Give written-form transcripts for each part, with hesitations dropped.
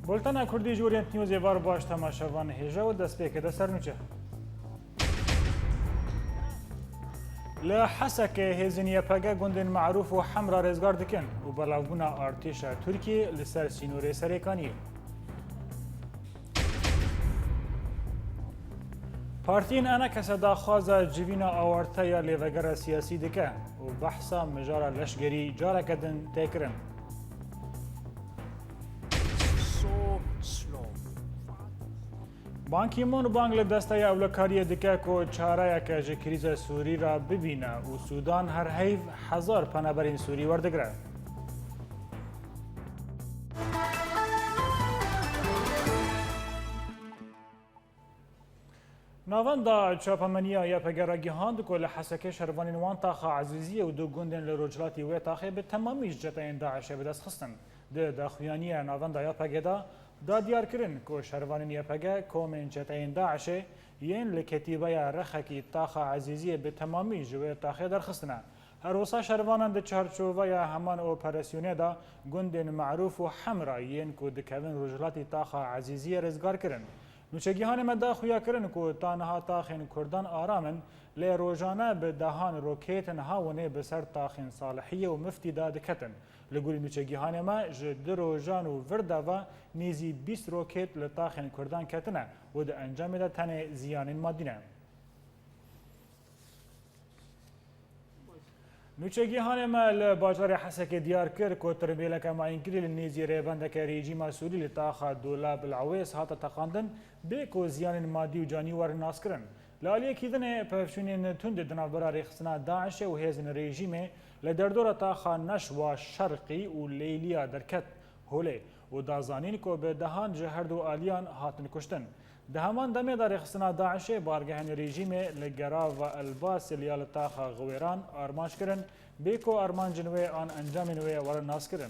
بولتنا کردی جورینت نیوز وار باش تماشاوان هجا و دست پیکده سرنوچه لحسك هزنية بقى جندن معروف وحمرا رزقار دكن وبلاغونا ارتيشا تركي لسر سينوري سريكاني بارتين انا كسدا خازا جيفينا اورتايا ليفغرا سياسي دكه وبحثا مجارا لشگري جارا كدن تكرن بانکی مون بانگ لدسته اولکاری دکه کو چاره که جه کریز سوری را ببینه و سودان هر حیف 1000 پنابرین سوری وردگره. ناوندا چاپمنیا یا پگرگی هاند کو لحسکه شروانین وان تاخا عزیزی و دو گندن لروجلاتی و تاخه به تمامیش جتاین داعش بدست خستن. ده داخویانی ناوندا یا پگدا دا دیار کرن که شروانین یپگه کومن جتاین داعشه ین لکتیبه رخکی تاخا عزیزی به تمامی جوه تاخه درخستنه. هر وسا شروانان ده چارچوبه همان اپراسیونه دا گندن معروف و حمرا ین که دکوین رجلاتی تاخا عزیزی رزگار کرن. نوچگیهان مدا خویا کرن که تانها تاخین کردان آرامن لی روزانه به دهان روکیتن هاونه بسر تاخین صالحیه و مفتی دا دکتن. لگولی نوچگیهان ما جد روزان و ورده و نیزی 20 روکیت لطاخین کردان کتنه و ده انجام ده تنه زیانین مادینه. نوچگیهان ما لباجار حسک دیار کرد که تربیلک ما اینکلی لنیزی ریبندک ریجیم سوری لطاخا دولا بالعویس هاتا تقاندن بیکو زیانین مادی و جانی ور ناس کرن. لالیه کیدن پفشونین تند دنابرا ریخصنا داعش و هزن رژیم لدردور تاخا نشوا شرقی و لیلیا درکت هوله و دازانین که به دهان جهرد و آلیان هاتن کشتن. دهمان دمه در ریخصنا داعش بارگهن رژیم لگرا و الباس لیال تاخا غویران آرماش کرن بیکو آرمان جنوی آن انجام نوی ور ناس کرن.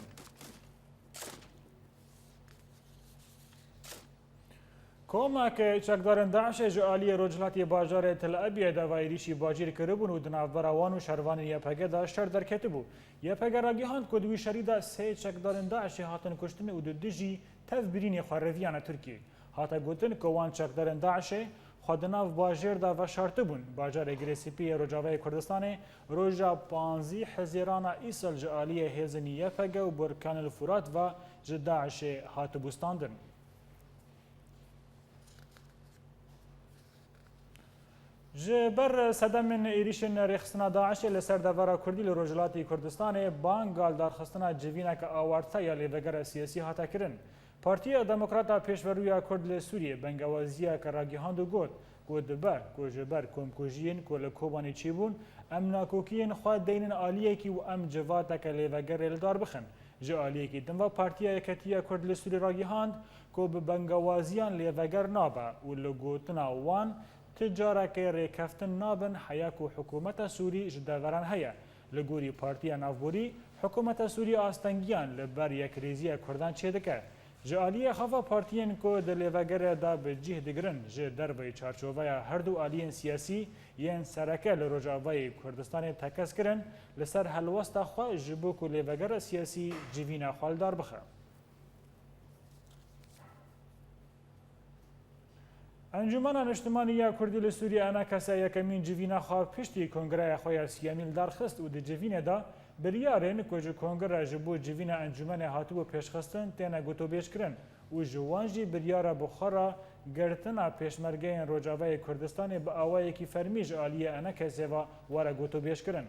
کوما که چکدارن داعش جالی رجلاتی باجار تل ابیب دوایریشی باجیر کربون و دنابراوان و شروان یپگه داشتر در کتبو یپگه راگیهاند کدوی شریدا سه چکدارن داعش هاتن کشتن و دجی تفبرین خوارویان ترکی هاتا گوتن کوان چکدارن داعش خودناف باجر دا و شارتبون باجار اگریسیپی رجاوی کردستان روجا 15 حزیران ایسال جالی هزنی یپگه و برکان الفرات و جداعش هاتبوستاندن. جبر صدم ایریشن رخصنا داعش لسر دورا کردی لروجلاتی کردستان بانگال درخستنا جوینک آوارتا یا لیوگر سیاسی هاتا کرن. پارتی دموکراتا پیشورویا کرد لسوریه بنگوازیه که راگیهاند و گود بر جبر کمکوژین که لکوبانی چیبون ام ناکوکین خواه دینن آلیه کی و ام جواتا که لیوگر لدار بخن. جه آلیه کی دنوا پارتی یکتیه کرد لسوری راگیهاند که بنگوازیان لیوگر نابا و لگوتنا وان تجاره که ریکفتن نابن حیاک و حکومت سوری جدوران هیا لگوری پارتی نافبوری حکومت سوری آستنگیان لبر یک ریزی کردان چه دکه جالیه خفا پارتیان کو دلیوگر دا به جه دگرن جه دربای چارچوبای هر دو آلیین سیاسی یین سرکه لروجاوای کردستان تکس کرن لسر هلوستا خواه جبو کو لیوگر سیاسی جوینا خالدار بخه. انجمن اجتماعی کردی لسوریه انا کسا یکمین جوینا خواه پشتی کنگره خواه سیامیل درخست و ده جوینه دا بریارن که کنگره جبو جوینا انجمن هاتو پیشخستن تینا گوتو بیش کرن و جوانجی بریاره بخارا گرتنا پیشمرگین روجاوی کردستان با آوایی که فرمیج آلیه انا کسی و واره گوتو بیش کرن.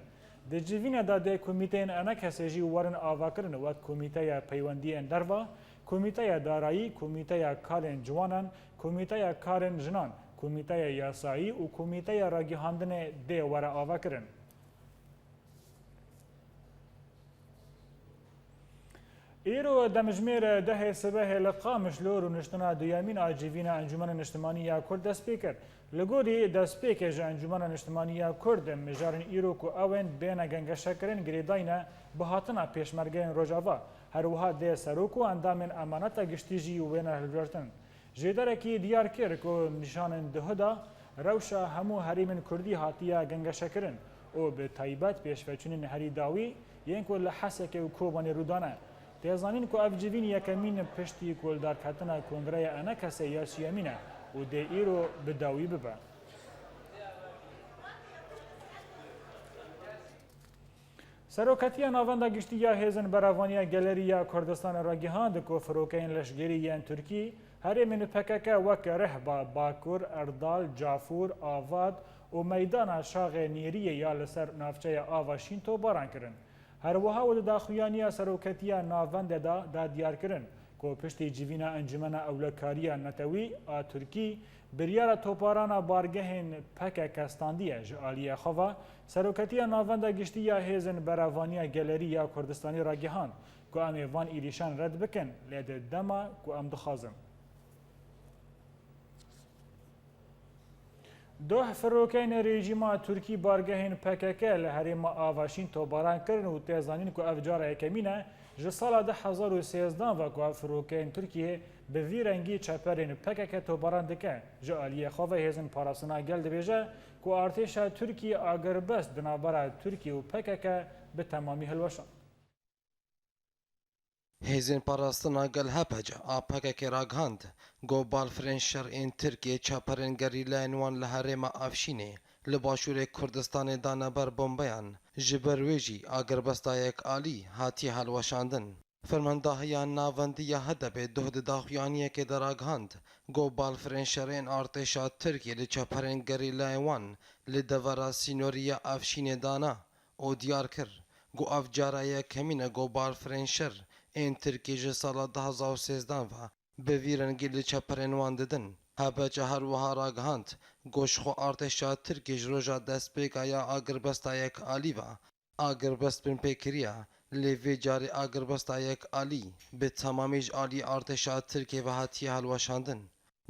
ده جوینه دا ده کمیتین انا کسی جی ورن آوا کرن و کمیته پیوندی اندروا کمیته دارایی، کمیته کارن جوانان، کمیته کارن جنان، کمیته یاسایی و کمیته راگیهاندن ده وره آوا کرن. ایرو دمجمیر ده سبه لقامش لور و نشتنا دویامین آجیوین انجمن اجتماعی کرد دست پیکر. لگوری دست پیکر انجمن اجتماعی کرد مجارن ایرو کو اون بین گنگشه کرن گریداینه بهاتنا پیشمرگین روجاوا. هر وها ده سروکو اندامن امانت گشتیجی و وینه هلورتن. جداره کی دیار کرد که نشان دهدا روشا همو هریمن کردی هاتیه گنگشکرن و به تایبەت پێشڤەچوونین هەری داوی یەنکۆ لە حەسێکە و کۆبانێ ڕوودانە دێزانین کو ئەفجیڤین یەکەمین پشتی کۆلدارکەتنە کۆنگرەیە ئەنە کەسە یاسیەمینە و دێ ئیرۆ بداوی ببە. سەرۆکەتیە ناوەندە گشتیە هێزن بەراوانیە گەلەریە کوردستانە ڕاگەیاند کۆ فرۆکەین لەشگێری یان تورکی هەرێمن پەکەکە وەک رەحبا باکوور ئەردال جافور ئاواد و مەیدانە شاغێ نیریە یا لەسەر ناوچەیە ئاواشین تۆباران کردن هەروەها و داخویانیە سەرۆکەتیە ناوەندەدا دادیارکردن کۆ پشتی جیڤینە ئەنجمەنە ئەولەکاریە نەتەوی ئا تورکی بریارە تۆپارانە بارگەهێن پەکە کەستاندیە ji aliyê xwe ve seroketiya navenda giştiya hêzin beravaniya gelerî ya Kurdistanê ragihan ku em ê van êrîşan red bikin lê di dema ku em dixwazin. Doh firokeyên rejîma Tirkî bargehên PKK li herêma Avaşîn tobaran kirin û tê zanîn ku ev cara yekemîn e ji sala 2013 ve ku ev firokeyên Tirkiyê bi vî rengî çeperên PKK tobaran dike ji aliyê xwe ve hêzin parastina gel dibêje ku artêşa Tirkiyê agirbest di navbera Tirkiye û PKK bi temamî hilweşan. Hêzên parastina gel hepece a PKK ragihand got balfirên şerên Tirkiye çeperên gerîlayên wan li herêma Afşînê li başûrê Kurdistanê dane ber bombeyan ji ber wê jî agirbesta yek alî hatiye hilweşandin. Fermandahiya navendiya Hedebê duh di daxuyaniyekê de ragihand got balfirên şerên artêşa Tirkiye li çeperên gerîlayên wan li devera sînoriya Afşînê dana û diyar kir got ev cara yekemîn e got balfirên şer ên Tirkiye ji sala 2013 ve bi vî rengî li çeperên wan didin. Hebece her wiha ragihand got ji xwe artêşa Tirkiye ji roja destpêka ya agirbesta yek alî ve agirbest bin pêkiriye lê vê carê agirbesta yek alî bi temamî ji aliyê artêşa Tirkiye ve hatiye hilweşandin.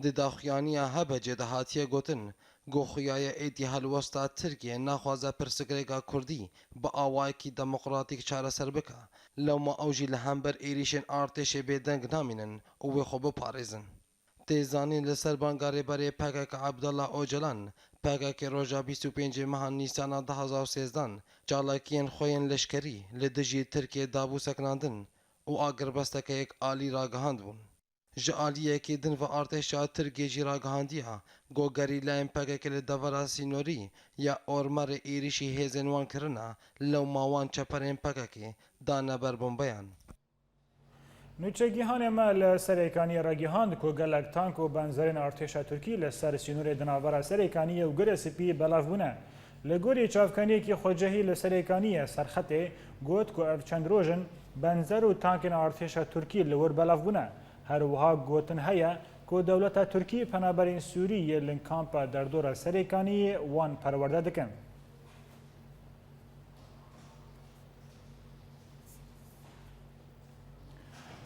Di daxuyaniya Hebecê de hatiye gotin got xuyaya êdî helwesta Tirkiye naxwaze pirsgirêka Kurdî bi awayekî demokratîk çareser bike. Lewma ew jî li hember êrişên artêşê bêdeng namînin û wê xwe biparêzin. Tê zanîn li ser bangarêberê PKK Abdullah Öcalan, PKK roja 25 meha Nîsana 2013 çalakiyên xwe yên leşkerî li dijî Tirkiye dabû seknandin û agirbesteke yek alî ragihand bûn. Ji aliyekê din ve artêşa Tirkiye jî ragihandiye got gerîlayên PKK li devera sînorî ya ormarê êrişî hêzên wan kirine lewma wan çeperên PKK dane ber bombeyan. Nûçegîhanê me li Serêkaniyê ragihand ku gelek tank û benzerên artêşa Tirkî li ser sînorê di navbera Serêkaniyê û Gurê Spî belav bûne. Li gorî çavkaniyekî xwecehî li Serêkaniyê Serxetê got ku ev çend rojin benzer û tankên artêşa Tirkî li wir belav bûne. Her wiha gotin heye ku dewleta Tirkî penaberên Sûriyê li kampa derdora Serêkaniyê wan perwerde dikin.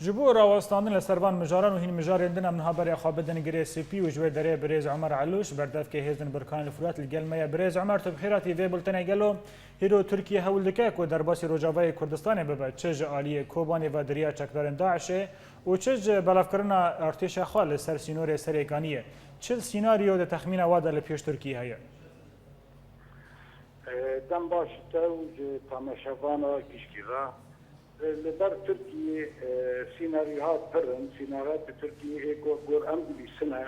Ji bo rawestandin li servan mijaran û hîn mijarên din em niha berê xwe bidin Girê Spî û ji wê derê Birêz Emer Elûş berdevkê hêzin Birkanê li Furat li gel me ye. Birêz Emer tu bi xêratî vê bultenê gelo hîro Tirkiye hewl dike ku derbasî Rojavayê Kurdistanê bibe çi ji aliyê Kobanê ve diriya çekdarên Daişê û çi ji belavkirina artêşa xwe li ser sînorê Serêkaniyê. Çi sînaryo de texmîna wa de li pêş Tirkiyê heye? Dem baş te û ji tamaşevana giştîra li ber Tirkiyê sînaryoha pirin, sînaryoha bi Tirkiyê gor em dibîsine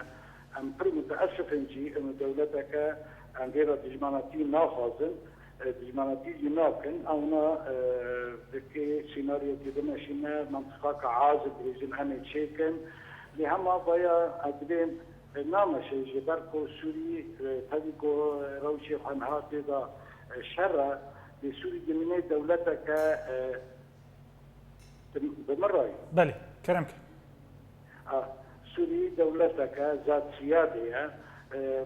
em pir müteessifin jî em dewleteke em vêra dijmanatî naxwazin, dijmanatî jî nakin ewna dikê sînaryokê dimeşîne mentıqaka Azê dirêjin em ê çêkin lê hema baya edibên nameşe ji ber ku Sûrî tevî ku rewşê xwe niha tê da şerre lê Sûrî dimîne dewleteke بمرأي بله كرمك سوري دولتك ذات سيادية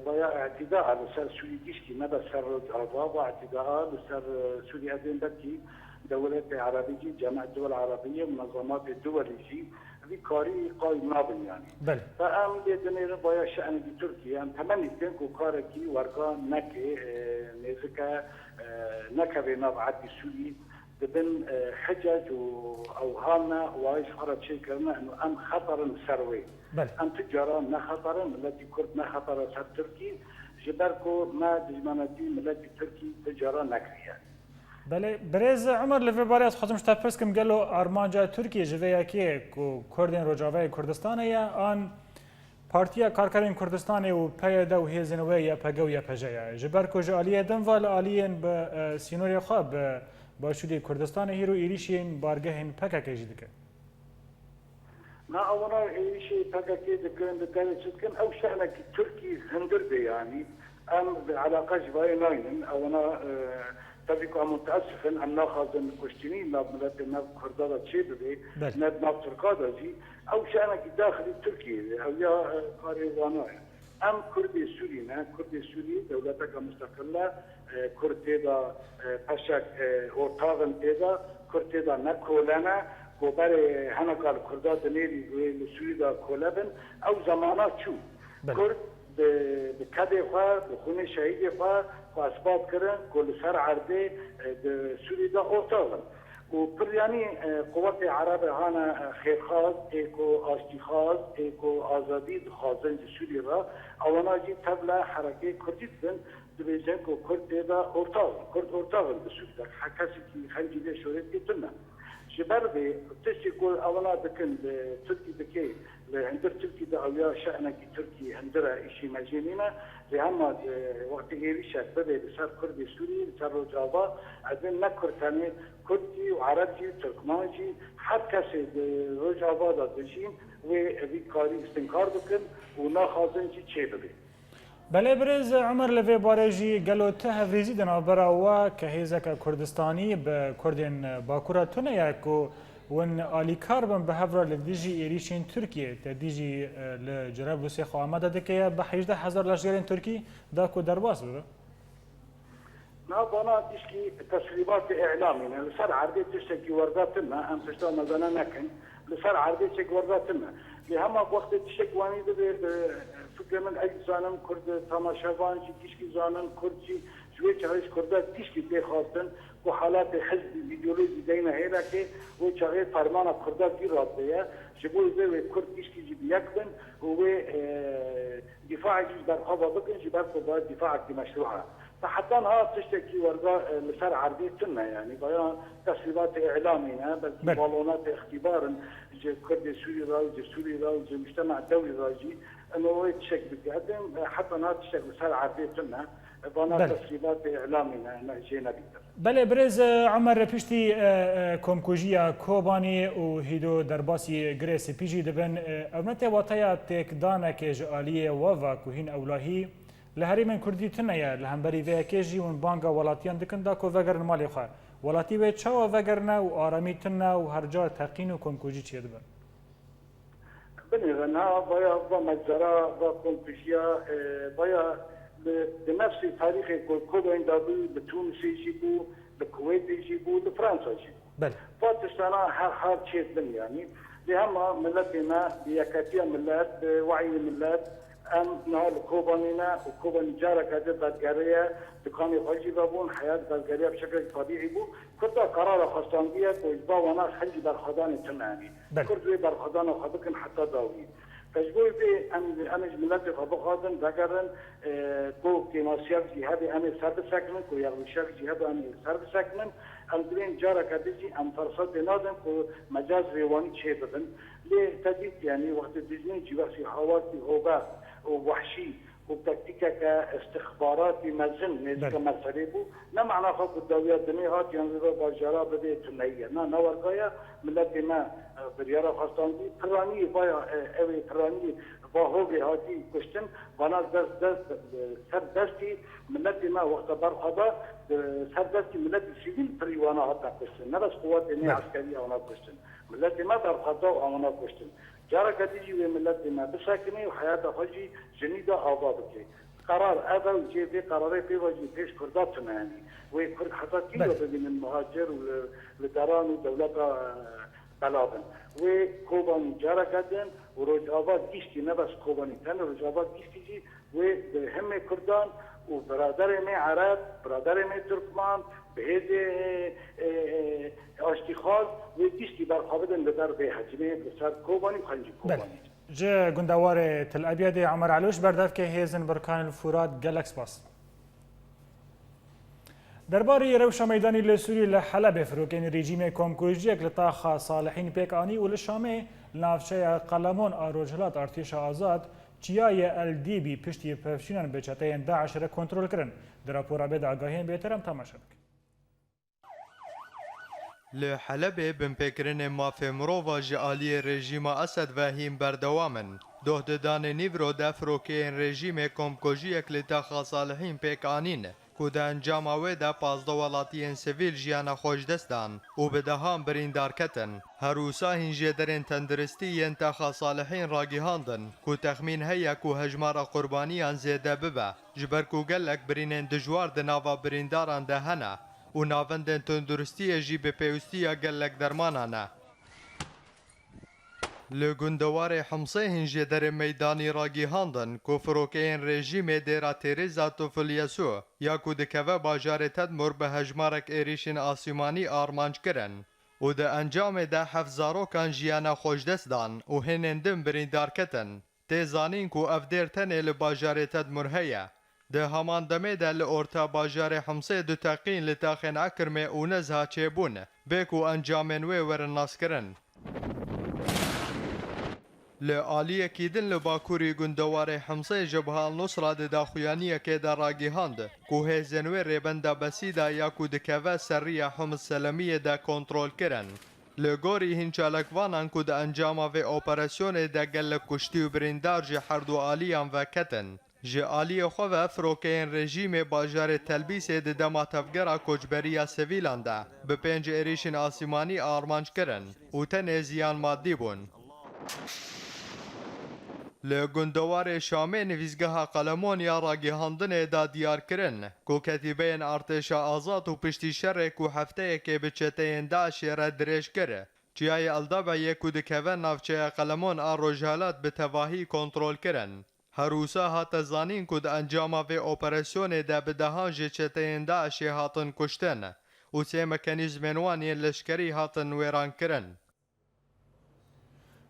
ويا اعتداء على سر سوري جيشتي ما بس سر الضباب واعتداء على سر سوري هذين بكي دولة عربية جامعة الدول العربية منظمات الدول يجي هذه كاري قايم نابل يعني بله فأم لدنيا ويا شأن بتركيا أم تمني تنكو كاركي ورقان نكي نزكا نكا بناب عدي سوري دبن حجج واوهامنا وايش خرج شيء كرنا انه ام خطر سروي ام تجارة ما خطر التي كرد ما خطر سر تركي جبركو ما دجمانتي ملت تركي تجارة نكرية. بله برز عمر لفباری از خودم شتا پرس کم گلو آرمانجا ترکیه جویا که کردین روجاوی کردستان یا آن پارتیا کارکرین کردستان و پیاده و هیزنوی یا پگو یا پجایا جبر کو جالیه دنوال آلیین به سینوری خواب با شدی کردستان هیرو ایریشین بارگهین پکک جدیده. ما أولا شيء تكاكيد كان دكان شكل أو شأنك تركي هندربي يعني أم بعلاقة جباي ناين أولا تبيك أم متأسفا أن ناخذ الكشتيني ناب ملت ناب كردادة شيء بدي ناب تركادة جي أو شأنك داخل تركيا أو يا قاريوانا أم كردي سورينا كردي سوري دولتك مستقلة كردي باشك أورتاغن تيدا كردي نكولنا کوبر هنگال کردات نیلی و سویدا کلبن او زمانات شو کرد به کده خواه به خونه شهید خواه و اسباب کردن کل سر عرضه سویدا اوتاغن و پر یعنی قوات عرب هانا خیرخواز ایکو آشتیخواز ایکو آزادی خوازن سوری را اونا جی تبلا حرکه کردید بن دبیجن که کرد دیدا اوتاغن کرد اوتاغن بسویدا حکاسی که خنجیده شورید گیتنه جبر به تشكل اولا بكن تركي بكي عند تركي ده او شأنك تركي عندنا شيء مجنينا لهم وقت غيرش بده بصير كردي سوري بصير رجابا عندنا نكر ثاني كردي وعربي تركمانجي حتى كسي رجابا ده بجين وبيكاري استنكار بكن وناخذن شيء بده بله برز عمر لفی بارجی گلو تهویزی دنا براوا که هیزک کردستانی به کردین باکورا تونه یکو ون آلیکار بن به هفرا لدیجی ایریشین ترکیه تدیجی لجرب روسی خو آمده دکه به 18,000 لشگرین ترکی دا کو درباس بره؟ نه بانا دیشکی تسلیمات اعلامی نه لسر عرضی تشتکی ورداتنا هم تشتا مزانا نکن لسر عرضی تشتکی ورداتنا لهم وقت تشتکوانی ده فکر من اگه زانم کرد تماشاوان چی دیشکی زانم کرد چی جوی چهارش کرده دیشکی بخواستن و حالات حزب ایدئولوژی دینا هیلا که و چهار فرمان کرده گیراد بیا جبول به کرد دیشکی جی بیک بن و دفاع جی برخواب بکن جی برخواب دفاع کی مشروعه فحتى ها تشتكي ورقة لسر عرضي تنا يعني بيان تسريبات إعلامية بل بالونات اختبار كرد سوري راوي سوري راوي المجتمع الدولي راجي انه هو تشك بقدم حتى ها تشتكي لسر عرضي تنا بيان تسريبات إعلامية جينا بيتر بله برز عمر پیشتی کمکوژیا کوبانی و هیدو درباسی گریس پیجی دبن اونت واتیا تکدانه که جالیه و کوهین اولاهی لهری من کردی تنیا لهمبری و کیجی اون بانگا ولاتیان دکن دا کو وگر مالی خو ولاتی و چا وگرنا و آرامی تنا و هر جا تقین و کمکوژی چید بن بنغنا بایا با مجرا با کمکوژیا بایا بنفس تاريخ كل عند بتونس يجيبوا الكويت يجيبوا لفرنسا يجيبوا بل فاتشتنا هر شيء يعني لهم ملتنا بيكاتيا ملات بوعي ملات ام نهار كوبانينا وكوبان جارة كده بلغاريا دكاني خارجي بابون حياة بلغاريا بشكل طبيعي بو كردا قرار خاصانية وإجبا وانا خلي برخدان تناني كردوي برخدان وخبكن حتى داوي تجبوي بي أنا جملات خبقاتن ذكرن كو كيماسيال جهاد أنا سرد سكنن كو يغوشاك جهاد أنا سرد سكنن أمدرين جارة كدجي أم فرصات نادن كو مجاز ريواني شيء بدن ليه تجد يعني وقت دجنين جواسي حواتي هوبا ووحشي وبتكتيكا كاستخباراتي مزن نزك مسريبو نا معنى خاك الدوليات دنيهات ينظروا باجارة بديت النية نا نورقايا ملتي ما بريارة خاصان دي تراني بايا اوي تراني باهوغي هاتي كشتن وانا سر دستي ملتي ما وقت برخبا سر دستي ملتي سيفيل بريوانا هاتا كشتن نبس قوات دنيا عسكرية وانا كشتن ملتي ما برخبا وانا كشتن جارة كديجي وملتي ما بساكني وحياة خجي جنيدة آبادكي قرار هذا وجي في قراري في وجه فيش كرداتنا يعني وكرد حتى كيلو بين المهاجر ولدران ودولة بلادن وكوبان جارة كدن وروج آباد جيشتي نبس كوباني تن روج آباد جيشتي جي وهم كردان وبرادر مي عرب برادر مي تركمان بهذ اشتخاص وديشتي برخابدن لدر به حجمه بسر كوباني وخنجي كوباني جه گندوار تل ابيض عمر علوش بردف که هیزن برکان الفرات گلکس باس درباره روش میدانی لسوری لحلب فروکین رژیم کمکوژیک لطاخ صالحین پیکانی و لشامه نافچه قلمون آروجلات ارتش آزاد چیای الدیبی پشتی پفشینان به چته داعش را کنترل کرن در راپور بد آگاهین بهترم تماشا لحلب بمپکرن مافی مروفا جعالی رژیم اسد و هیم بردوامن دهددان نیورو دفروکین رژیم کمکوژیک لطاخ صالحین پیکانین که ده انجام اوه ده 15 ولاتین سیویل جیانا خوش دستان و به دهان بریندار کتن. هروسا هنجه درین تندرستی ینتخا صالحین راگیهاندن که تخمین هیا که هجمار قربانیان زیده ببه. جبر که گلک برینن دجوار ده ناوا برینداران ده هنه و ناوندن تندرستی جی به پیوستی گلک درمانانه. لگندوار حمصه هنجه در میدانی راگی هاندن که فروکین رژیم دیرا تیریزا توفلیسو یا که دکوه باجار تدمر به هجمارک ایریشن آسیمانی آرمانج کرن و ده انجام ده حفظاروکان جیانا خوش دست دان و هنندن بریندار کتن تیزانین که افدیر تنه لباجار تدمر هیا ده همان دمه ده لورتا باجار حمصه دو تقین لتاخن اکرمه و نزها چیبون بکو انجامنوی ورناس کرن لعالیه کیدن لباکوری گندوار حمصه جبهه النصره ده داخویانیه که در راگی هاند که هزنوی ریبنده بسیده یا که دکوه سریه حمص سلمیه ده کنترول کرن. لگوری هنچالکوانان که ده انجام و اپراسیون ده گلک کشتی و بریندار جه هردو آلیان و کتن. جه آلی خواه فروکین رژیم باجار تلبیس ده دماتفگره کجبری سویلان ده به 5 ایریشن آسیمانی آرمانج کرن و تن زیان مادی بون. لگندوار شامه نویزگاه قلمون یا راگی هاندن دا دیار کرن که کتیبین ارتش آزاد و پشتی شر که هفته که به چته داعش را درش کره چیای الدابه یکو دکوه نافچه قلمون آروجالات به تواهی کنترول کرن. هروسا هات زانین که دا انجام و اپراسیون دا به دهانج چته داعش هاتن کشتن و سه مکانیزمنوانی لشکری هاتن ویران کرن.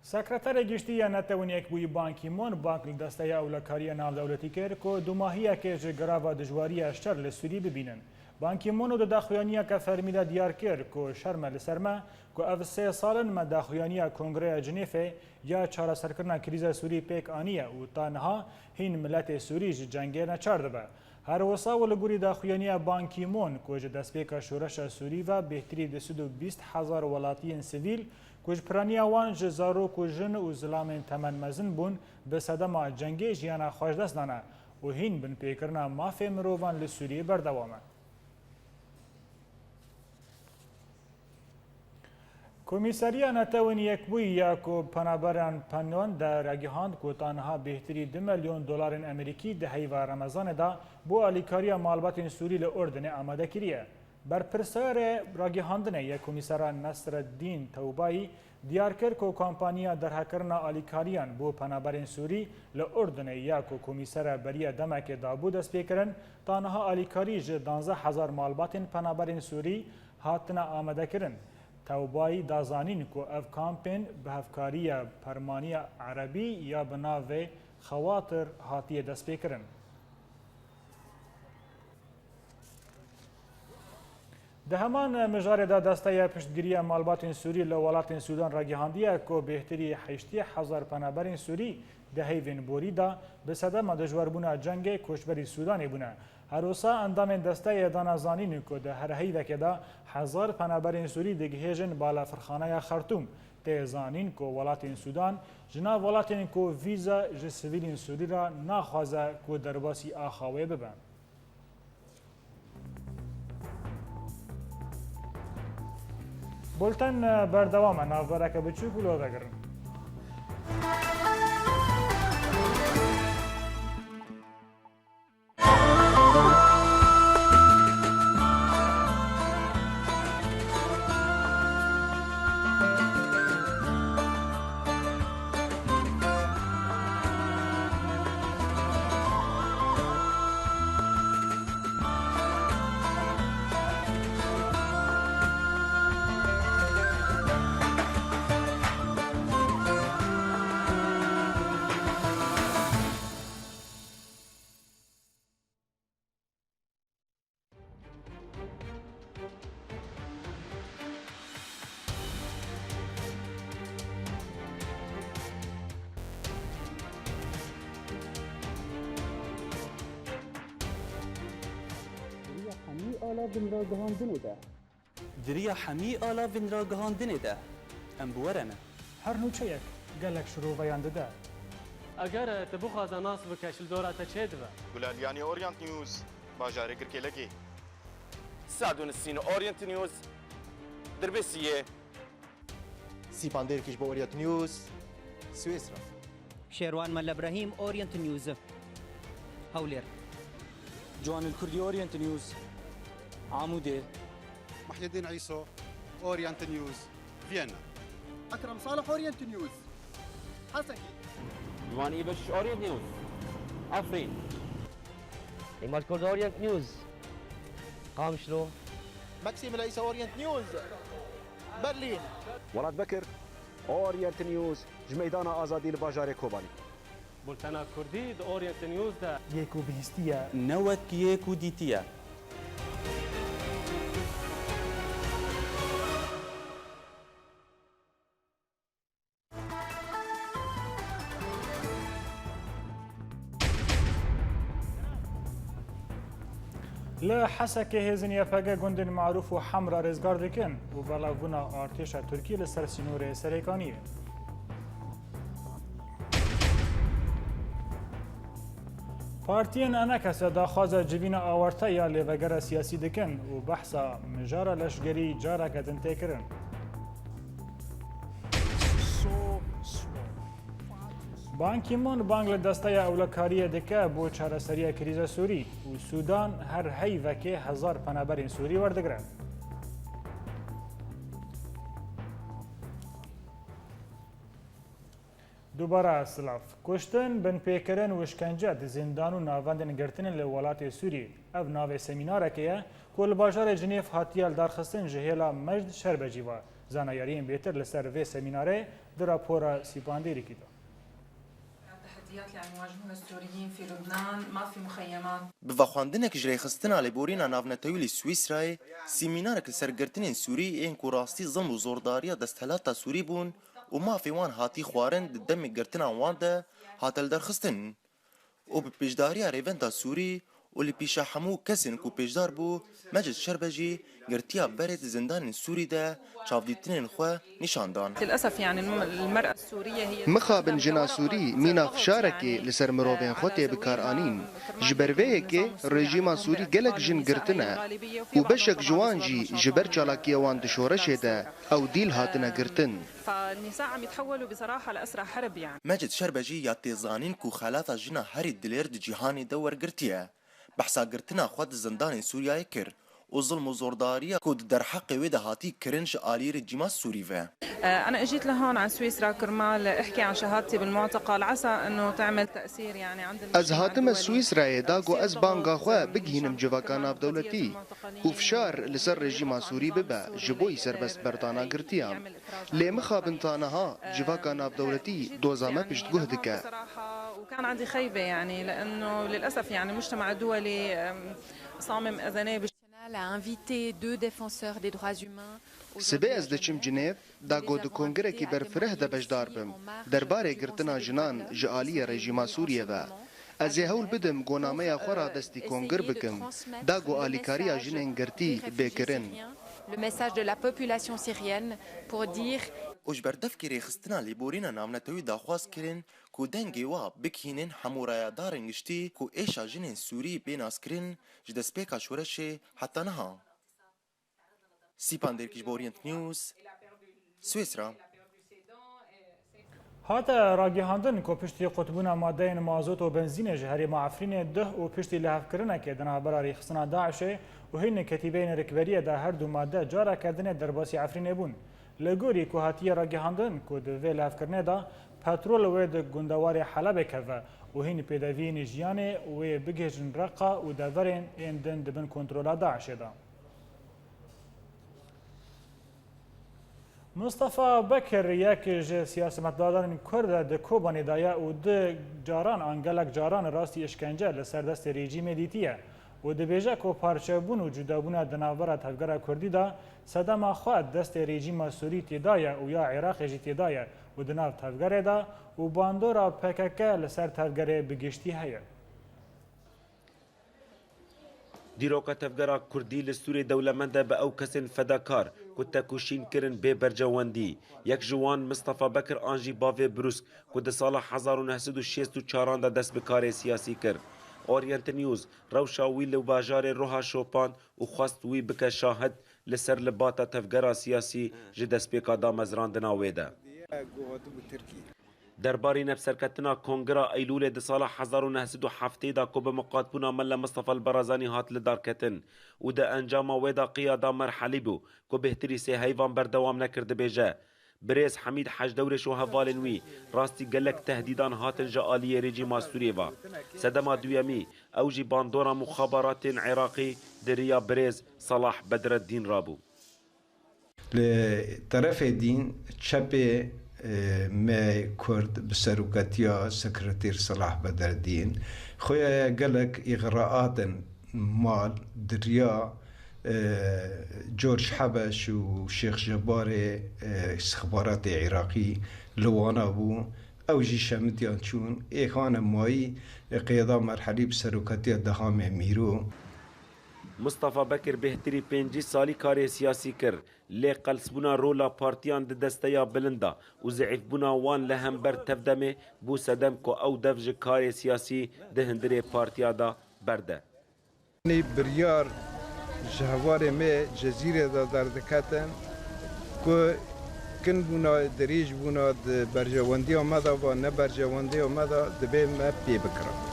سکرتر گشتی نتوانیک بوی بانکی مون بانک لدسته اولکاری ناو دولتی کرد که دو ماهیه که جگرا و دجواری اشتر لسوری ببینن. بانکی مون و داخویانیه که فرمیده دیار کرد که شرم لسرمه که او 3 سالن ما داخویانیه کنگره جنیفه یا چاره سرکرنا کریز سوری پیک آنیه و تانها هین ملت سوری جنگه نچارده به. هر وصا و لگوری داخویانیه بانکی مون که دست پیک شورش سوری و بهتری 220,000 ولاتین سیویل کج پرانی آوان جزارو کجن و زلام تمن مزن بون به صدما جنگی جیانا خوش دست دانه و هین بن پیکرنا مافی مروان لسوریه بردوامه. کمیساریا نتوان یک بوی یا که پنابران پنوان در راگیهاند که تانها بهتری 2 میلیون دلار امریکی دهی و رمضان دا بو الیکاریا مالبات سوری لأردن آماده کریه. بر پرسر راگیهاندنه یک کمیسار نصرالدین توبایی دیار کرد که کمپانیا درهکرنا آلیکاریان بو پنابرین سوری لأردن یا که کمیسار بریه دمک دابو دست پیکرن تانها آلیکاری جه 12,000 مالبات پنابرین سوری هاتنا آماده کرن. توبایی دازانین که اف کامپین به هفکاری پرمانی عربی یا بناوه خواطر هاتیه دست پیکرن. ده همان مجاره دا دسته پشتگیری مالبات سوری لولات سودان را گهاندیه که بهتری 80,000 پنابرین سوری دهی وینبوری دا به صدم دجوار بونه جنگ کشبری سودانی بونه. هروسا اندام دسته دانا زانین که ده هر هیده که دا 1000 پنابرین سوری دگهیجن بالا فرخانه خرطوم ته زانین که ولات سودان جنا ولات که ویزا جسویلین سوری را ناخوازه که درباسی آخاوه ببن. بولتن بردوامه نافبرک بچو کلو بگرن. را گهاندنê de. Diriya hemî alavên ra gihandinê de. Em bi were ne. هەر نوچەیەک gelek şiroveyan dide. اگر te bixwaze nas bike ji dora te çê dibe? Gulaliani Orient News bajarê Girkêlekê. ساعدون السين اورينت نيوز دربسيه Sîpandêr kîj bi Orient News Swêsra. شێروان مەل ئەبراهیم ئۆریەنت نیوزە هەولێر Ciwan Kurdî Orient News Amûdê. محي الدين عيسو اورينت نيوز فيينا. اكرم صالح اورينت نيوز حسكي. جوان ايبش اورينت نيوز عفرين. ایمال کورد ئۆریەنت نیوز قامشلۆ ماكسيم العيسى اورينت نيوز برلين. ولاد بكر اورينت نيوز جميدان آزادي لباجار كوباني. بولتنا کردی د اورینت نیوز ده یەک و بihîstiye نەوەک یەک و دیتیە. li Hesekê hêzên YPG gundên marûf û hemra rêzgar dikin û belavbûna artêşa Tirkiyê li ser sînorê serêkaniyê. Partiyên Enekese daxwaza civîna awarta ya lêvegera siyasî dikin û behsa mijara leşgerî careke din tê kirin. Ban Ki-moon bang li desteya ewlekariyê dike bo çareseriya krîza Sûrî û Sûdan her heyvekê hezar penaberên Sûrî werdigire. Dubara silav. Kuştin, binpêkirin û işkence di zindan û navendên girtinên li welatê Sûrî. Ev navê semînarekê ye ku li bajarê Cinêv hatiye li darxistin ji hêla Majd Şerbecî ve. Zanayariyên bêtir li ser vê semînarê di rapora sîpandêrekî da. بڤخواندنێک ji rêxistina lêborîna navnetewî li Swîsrayê semînarek li ser girtinên Sûrî ên ku rastî zilm û zordariya desthelata Sûrî bûn û mafê wan hatî xwarin di demê girtina wan de hate li derxistin û bi pêşdariya rêvenda Sûrî û li pîşa hemû kesên ku pêşdar bû Mecid Şerbecî girtiya berê di zindanên Sûrî de çavdîtinên xwe nîşandan. Mixabin jina Sûrî mîna fişarekê li ser mirovên xwe tê bikaranîn. Ji ber vê yekê rejîma Sûrî gelek jin girtine û beşek ji wan jî ji ber çalakiya wan di şoreşê de ew dîl hatine girtin. Mecid Şerbecî ya têzanîn ku xelata jina herî dilêr di cîhanê de wergirtiye. Behsa girtina xwe di zindanên Sûriyayê kir. و ظلم و زوردارية كود در حق وده هاتي كرنج آلي رجيما السوري فا. أنا أجيت لهون على سويسرا كرمال أحكي عن شهادتي بالمعتقل عسى إنه تعمل تأثير يعني عند از هاتم سويسرا داغو از بانغا خو بگهینم جواکان اف دولتی و فشار لسر رژیم سوری ببا جبوی سربست بردانا گرتیام لیم خابن تانها جواکان اف دولتی دوزامه پشت گهدکه. وكان عندي خيبة يعني لأنه للأسف يعني المجتمع الدولي صامم أذنيه سبه از دچم جنیو دا گود کنگره کی برفره ده بجدار بم درباره گرتنا جنان جالی رژیم سوریه و از هول بدم گونامه خورا دستی کنگر بکم دا گو آلیکاریا جنین گرتی بکرن. Le message de la population syrienne pour dire وجبر دفكري خستنا ليبورينا نامنتوي داخواز كرين كو دنگي وا بكهينين حمورايا دارن گشتي كو ايشا جنين سوري بيناس كرين جدس بيكا شورشي حتى نها. سيباندير كيجبورينت نيوز سويسرا. هاتا راگیهاندن کو پشتی قطبونا مادهین مازوت و بنزین جهری معفرین ده و پشتی لحفکرنه که دنا براری خصنا داعشه و هین کتیبین رکبریه ده هر دو ماده جارا کردن درباسی عفرینه بون. لگوری که هاتی راگیهاندن که دوی لحفکرنه ده پترول و ده گندوار حلب کفه و هین پیدوین جیانه و بگهجن رقا و دورین ایندن دبن کنترولا داعشه ده. مصطفى بكر ياك سياسمداران كرد د كوباني دايا و د جاران انگلك جاران راستي اشكنجه لسر دست رژیم دیتیه و د بيجا کو پارچهبون و جدابون د ناوره تفګر کردی دا صدما خو دست رژیم سوري تدايا و یا عراق جي تدايا و د ناو تفګر دا و باندورا پکک لسر تفګر بگشتي هيا دیروکا تفگرا کردی لسوری دولمنده به او کسین فداکار که تکوشین کرن بی برجواندی یک جوان مصطفى بکر آنجی باوی بروسک که ده سال 1964 ده دست بکار سیاسی کرد. اورینت نیوز روشا وی لو باجار روها شوپان و خواست وی بکه شاهد لسر لباتا تفگرا سیاسی جدست بکا دا مزراندنا ویده. درباري نفسركتنا كونغرا ايلول د سال 1907 دا كوب مقاتبونا ملا مصطفى البرزاني هات لداركتن ودا انجام ودا قياده مرحلي بو كو بهتري سي هيفان بردوام نكرد بيجا بريز حميد حج دورش وهفالنوي راستي قالك تهديدان هاتن جاليه ريجيما سوريفا سدما دويامي اوجي باندورا مخابرات عراقي دريا بريز صلاح بدر الدين رابو لطرف الدين تشابي ما كرد بسروكاتيا سكرتير صلاح بدر الدين خويا قالك إغراءات مال دريا جورج حبش وشيخ جباري استخبارات عراقي لوانا بو او جي شمتيان چون ايخان ماي قيادة مرحلي بسروكاتيا دهام ميرو مصطفى بكر بهتري 5 سالي كاري سياسي كر لي قلسبونا رولا بارتيان دستيا بلندا وزعف بونا وان لهم بر تفدمه بو سدمكو او دفج كاري سياسي دهندري بارتيا دا برده بريار جهوار ما جزيرة دا دردكاتن كو كن بونا دريج بونا برجواندي وماذا وانا برجواندي وماذا دبي ما بيبكرا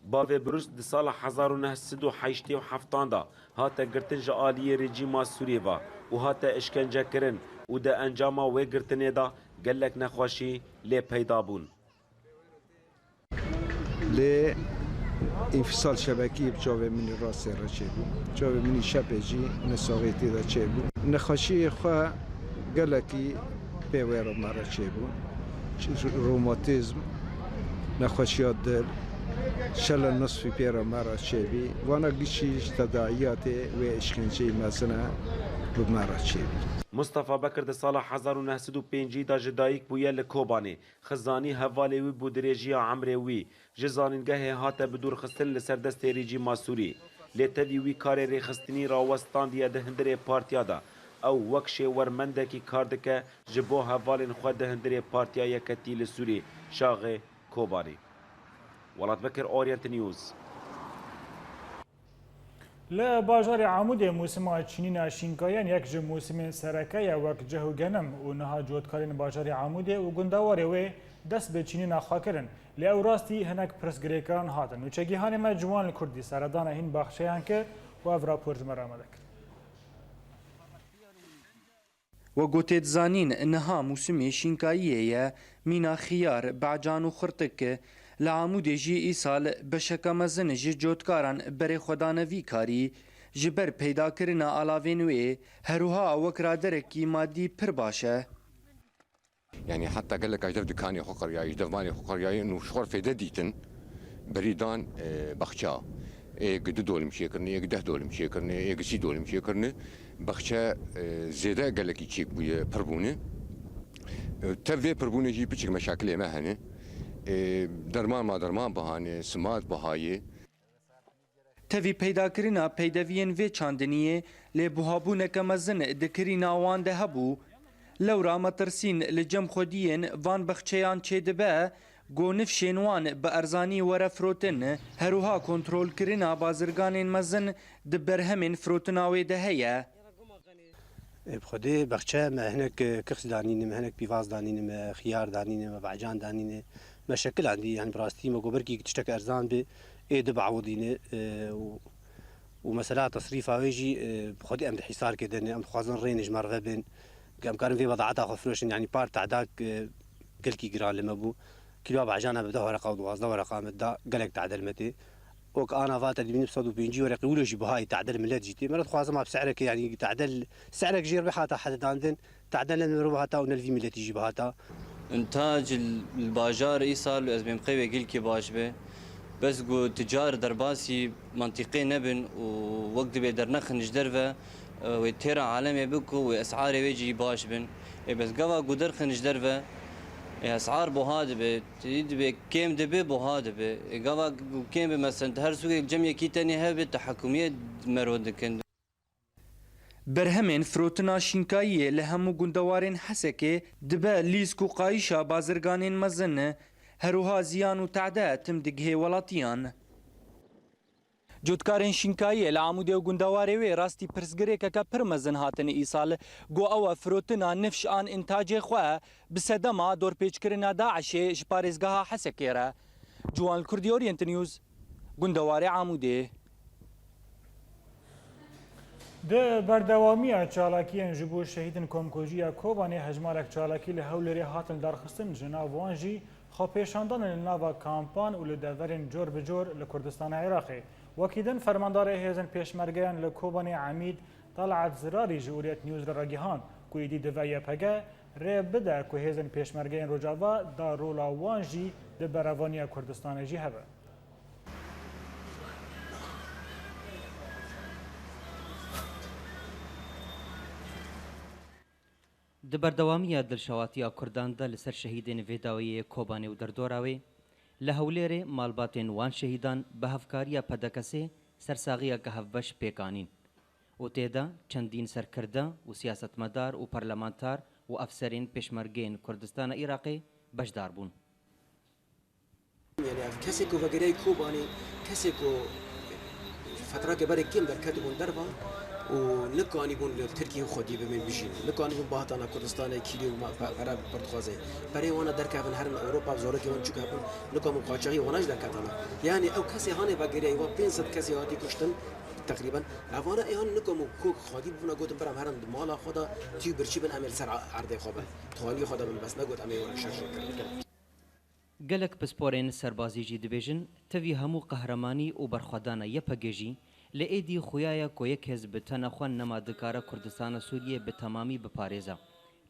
باوی بروس د سال 1987 دا هاته گرتن جاليه رژیما سوریوا و هاته اشکنجه کرن و د انجاما و گرتنه دا گلک نخوشی لی پیدا بون لی انفصال شبکی بجاوه منی راست را چه بو جاوه منی شبجی نساقیتی دا چه بو نخوشی خواه گلکی پیوه مرا چه بو روماتیزم نخوشیات دل شل النصف بيرا مرة شيبي وانا قشيش تداعيات واشكنشي مثلا بمرة شيبي مصطفى بكر د سال 1905 دا جدايك بويا لكوباني خزاني هوالي وي بودريجيا عمري وي جزانينگه هاته بدور خستن لسردست ريجي ماسوري لتوي وي كاري ريخستني راوستان دي دهندري بارتيا دا او وكشي ورمندكي كاردكه جبو هوالين خود دهندري بارتيا يكتي لسوري شاغي كوباني ولات بكر اورينت نيوز لا باجار عمود موسم چینین شینکایان یک جو موسم سرکه وک جهو گنم و نها جوتکارین باجار عمود و گندواره و دست به چینین خاکرن لی او راستی هنک پرسگریکان هاتن و چگیهان ما جوان کردی سردان هین بخشیان که و او راپورت مرامده کرد و گوتید زانین انها موسم شینکاییه مینا خیار بعجان و خرطک لعمود جی ای سال بشکا مزن جی جوتکاران بری خدانوی کاری جبر پیدا کرنا علاوینوی هروها وکرا درکی مادی پر باشه يعني حتى قال لك اجدف دكاني خقرياي اجدف مالي خقرياي انه شخور في دديتن بريدان بخشا قد دول مشيكرني قد دول مشيكرني قسي دول مشيكرني بخشا زيدا قال لك يشيك بي بربونه تفي بربونه جي بيشك مشاكل ما هنه درمان ما درمان بهانه سمات بهايه تفي پیدا کرنا پیداوین و چاندنیه لی بوهابونه کمزن دکری ناوان ده هبو لورا مترسین لجم خودین وان بخچیان چه دبه گونف شینوان به ارزانی وره فروتن هروها کنترول کرنا بازرگانین مزن دبرهمین فروتناوی ده هیه بخدي بخشة ما هناك كخس دانين ما هناك بيفاز دانين ما خيار دانين ما بعجان دانين ما شكل عندي يعني براستي ما قبركي تشتكي ارزان ب ايد بعوضين ومسألة تصريفها ويجي بخدي ام حصار كده ام خوازن رينج مرة بين ام كان في وضعاتها خفروش يعني بار تعداك قلكي جران لما بو كيلو بعجانها بده ورقة وضوازنا ورقة مدا قلك تعدل متي وك انا فات اللي بنفسد وبينجي ورقي ولوجي بهاي تعدل ملات جيتي مرات خوازم بسعرك يعني تعدل سعرك جير بحاتا حد عندن تعدل لنا بهاتا ونلفي ملات يجي بهاتا انتاج الباجار ايصال ازبم قوي قل كي باجبه بس جو تجار درباسي منطقي نبن ووقت بيدر نخنج درفه وتيرا عالمي بكو واسعار ويجي باجبن بس قوا قدر خنج درفه اسعار بو هذا به تدبي كم دبي بو هذا به قوا كم مثلا هر سوق الجمعيه كي تاني هبه تحكميه مرود كن برهمین فروتنا شینکایی لهمو گندوارین حسکه دبه لیسک و قایشا بازرگانین مزنه هروها زیان و تعده تم دگه ولاتیان جوتکارین شینکایی لعموده و گندواره وی راستی پرسگره که پر مزن هاتن ایسال گو او فروتنا نفش آن انتاج خواه بسدما دور پیچ کرنا داعشه شپارزگاه حسکه را جوان الکردی اورینت نیوز گندواره عموده ده بردوامی چالاکیان جبو شهیدن کمکوژی کوبانی هجمارک چالاکی لهولری هاتن درخستن جناب وانجی خو پیشاندان لناوا کامپان و لدورین جور بجور لکردستان عراقی وکیدن فرماندار هیزن پیشمرگیان لکوبانی عمید طلعت زراری جوریت نیوز راگیهان کویدی دوای پگه ری بده که هیزن پیشمرگیان رجاوا دا رولا وانجی ده براوانی کردستان جی هبه د بەردەوامیە دڵشەواتیە کورداندا لەسەر شەهیدێن vêdawiyê Kobanê û derdora wê li Hewlêrê malbatên wan şehîdan bi hevkariya pedekesê sersaxiyeke hevbeş pêkanîn û têda çendîn serkirda û siyasetmedar û parlamenter û efserên pêşmergeyên Kurdistana Iraqê beşdar bûn. Kesê ku vegereyê Kobanê kesê ku fetrake berê kêm derketibûn derva و نکانی بون ترکیه خودی ببین بیشین نکانی بون باهاتانا کردستان کیلی و عرب پرتغازه برای وانا درکافن هرن اروپا زوره که وان چوکا بون نکام قاچاقی واناش درکاتانا یعنی او کسی هانه وگیری و 500 کسی هاتی کشتن تقریبا اوانا ایهان نکام کوک خودی بونا گوتن برام هرن مالا خدا تیو برچی بن امیر سر عرض خوابه توانی خدا بن بس نگوت امیر وان شرش gelek pisporên serbazî jî dibêjin tevî hemû qehremanî û berxwedana yepegê li êdî xuyaya ku yek hez bi tena xwe nema dikare Kurdistana Sûriyê bi temamî biparêze.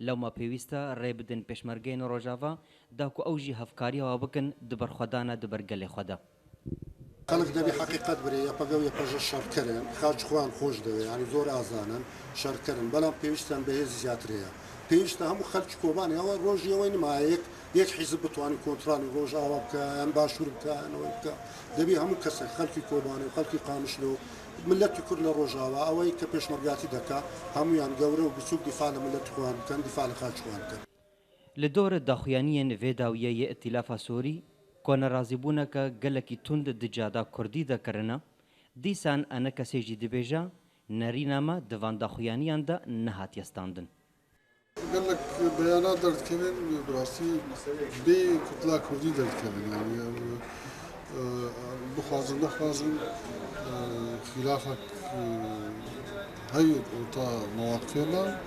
Lewma pêwîst e rê bidin pêşmergeyên Rojava da ku ew jî hevkariya wan bikin di berxwedana di ber gelê xwe de. خلق دبي حقيقة بري يبقى يبقى شركرن خارج خوان خوش دوي يعني زور أزانن شركرن بلا بيشتن بهز زياتريا بيشتن هم خلق كوباني أو روجي وين ما يك حزب بتواني كونترالي روج أو كان باشور كان وك دبي هم كسر خلق كوباني وخلق قامشلو ملت كل روجاوا أو كبيش مرجاتي دكا هم يعني جورو بسوق دفاع لملت خوان كان دفاع لخارج خوان كان لدور داخوانيين vêdawiyê ئîتîlafa Sûrî koneraazîbûneke gelekî tund di cada Kurdî de kirine dîsan ene kesê jî dibêje nerîna me di van daxuyaniyan de nehatiye standin. قال لك بيانات درد كمان براسي بكتلة كردي درد كمان يعني بخازن نخازن خلافك هي وطا مواقفنا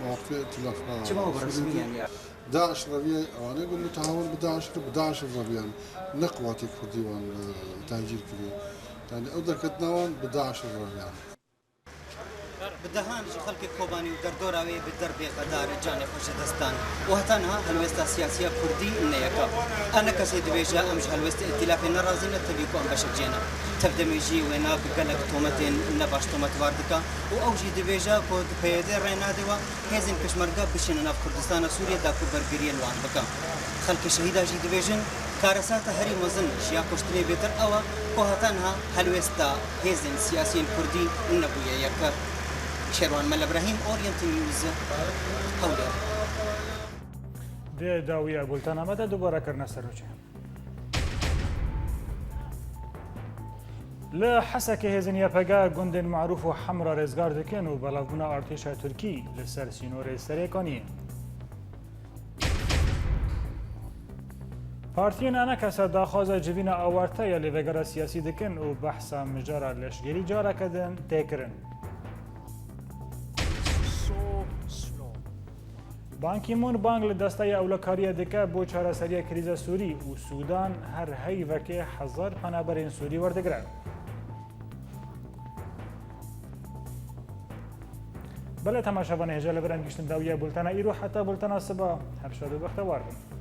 مواقف ائتلافنا داعش ربيع وانا يقول متعاون بداعش الربيع نقواتي كردي وان تهجير كردي يعني اقدر كتناون بداعش الربيع بدهان خلق كوباني ودردوراوي بالدرب قدار جاني خوش دستان وهتانها هلوستا سياسية كردي نيكا أنا كسيد بيجا أمش هلوستا ائتلاف النرازين تبيكو أم بشجينا تبدأ ميجي وينا بقلق تومتين نباش تومت واردكا وأوجي دبيجا كود بيدر رينا دوا هزين بشمرقا بشينا في كردستان سوريا داكو برقريا الوان بكا خلق شهيدا جي دبيجن كارسات هري وزن شيا كشتري بيتر أوا وهتانها هلوستا هزين سياسيين كردي نبويا يكا شروان مل ابراهيم اورينت نيوز هولر ده داویه بولتانا مده دوباره کرنا سروچه لحسك هزنيا بقى جند معروف وحمرا رزقار دكن وبلغنا ارتشا تركي لسر سينور سريكاني پارتیین انا کسا داخواز جوین آورتا یا لیوگرا سیاسی دکن و بحثا مجارا لشگری جارا کدن تکرن. بانکی مون بانگ لدسته اولکاری دکه بو چارەسەریە کریزە سووری و سوودان هەر هەیڤەکێ 1000 پەنابەرین سووری وەردەگرن. بەڵێ تەماشاوان هێژە لە بەرەنگیشتن داویە بولتەنە ئیر و حتا بولتەنە سبا هەر شاد و بەختەوار بن.